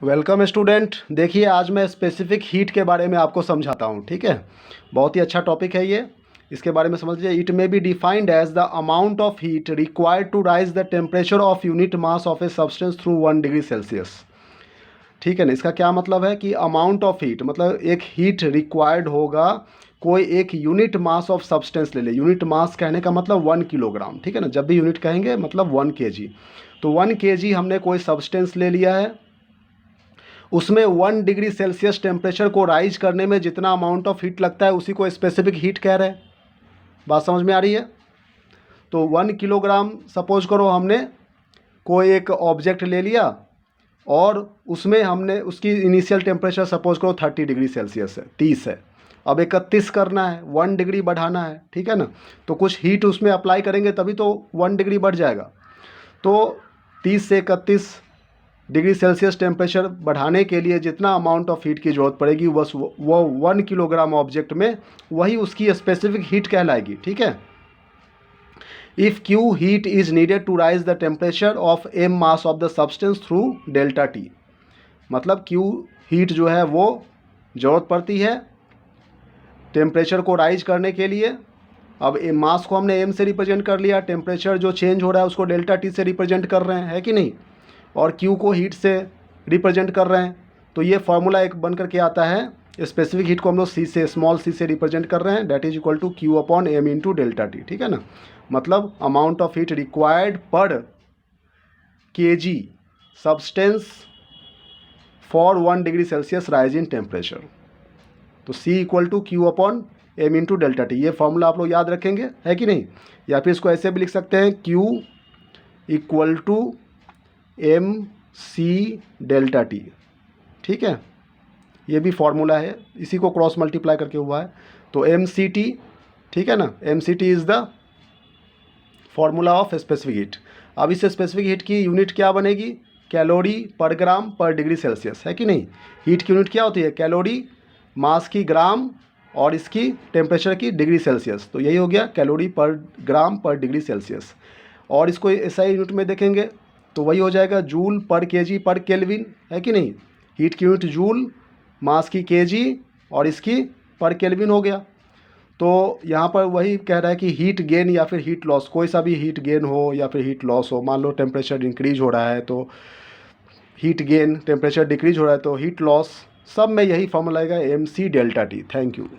Welcome student. देखिए आज मैं स्पेसिफिक हीट के बारे में आपको समझाता हूँ, ठीक है। बहुत ही अच्छा टॉपिक है ये, इसके बारे में समझ लीजिए। It may be defined as the amount of heat required to raise the temperature of unit mass of a substance through 1 degree Celsius. ठीक है ना। इसका क्या मतलब है कि अमाउंट ऑफ हीट मतलब एक हीट रिक्वायर्ड होगा, कोई एक यूनिट मास ऑफ सब्सटेंस ले ले। यूनिट मास कहने का मतलब 1 किलोग्राम, ठीक है ना। जब भी यूनिट कहेंगे मतलब 1 केजी। तो 1 केजी हमने कोई सब्सटेंस ले लिया है, उसमें 1 डिग्री सेल्सियस टेम्परेचर को राइज करने में जितना अमाउंट ऑफ हीट लगता है उसी को स्पेसिफिक हीट कह रहे हैं। बात समझ में आ रही है। तो 1 किलोग्राम सपोज करो हमने कोई एक ऑब्जेक्ट ले लिया और उसमें हमने उसकी इनिशियल टेम्परेचर सपोज करो 30 डिग्री सेल्सियस है, 30 है। अब 31 करना है, 1 डिग्री बढ़ाना है, ठीक है ना। तो कुछ हीट उसमें अप्लाई करेंगे तभी तो 1 डिग्री बढ़ जाएगा। तो 30 से 31 डिग्री सेल्सियस टेम्परेचर बढ़ाने के लिए जितना अमाउंट ऑफ हीट की ज़रूरत पड़ेगी बस वो 1 किलोग्राम ऑब्जेक्ट में वही उसकी स्पेसिफिक हीट कहलाएगी, ठीक है। If Q heat is needed to raise the temperature of M mass of the substance through delta T, मतलब क्यू हीट जो है वो ज़रूरत पड़ती है टेम्परेचर को राइज करने के लिए। अब मास को हमने एम से रिप्रेजेंट कर लिया, टेम्परेचर जो चेंज हो रहा है उसको डेल्टा टी से रिप्रेजेंट कर रहे हैं, है कि नहीं। और Q को हीट से रिप्रेजेंट कर रहे हैं। तो ये फार्मूला एक बन करके आता है, स्पेसिफिक हीट को हम लोग C से, स्मॉल c से रिप्रेजेंट कर रहे हैं, that is equal to Q upon M into delta T, ठीक है ना। मतलब amount of heat required per kg substance for 1 degree Celsius rise in temperature. तो C equal to Q upon M into delta T, ये formula आप लोग याद रखेंगे, है कि नहीं। या फिर इसको ऐसे भी लिख सकते हैं, Q equal to M C delta T, ठीक है। ये भी फार्मूला है, इसी को क्रॉस मल्टीप्लाई करके हुआ है। तो एम सी टी, ठीक है ना, M C T is the formula of specific heat. अब इस स्पेसिफिक हीट की यूनिट क्या बनेगी, कैलोरी पर ग्राम पर डिग्री सेल्सियस, है कि नहीं। हीट की यूनिट क्या होती है, कैलोरी, मास की ग्राम और इसकी टेम्परेचर की डिग्री सेल्सियस। तो यही हो गया कैलोरी पर ग्राम पर डिग्री सेल्सियस। और इसको एसआई यूनिट में देखेंगे तो वही हो जाएगा जूल पर केजी पर केल्विन, है कि नहीं। हीट की यूनिट जूल, मास की केजी और इसकी पर केल्विन हो गया। तो यहाँ पर वही कह रहा है कि हीट गेन या फिर हीट लॉस, कोई सा भी हीट गेन हो या फिर हीट लॉस हो। मान लो टेम्परेचर इंक्रीज हो रहा है तो हीट गेन, टेम्परेचर डिक्रीज हो रहा है तो हीट लॉस, सब में यही फॉर्मूला आएगा M C delta T. Thank you.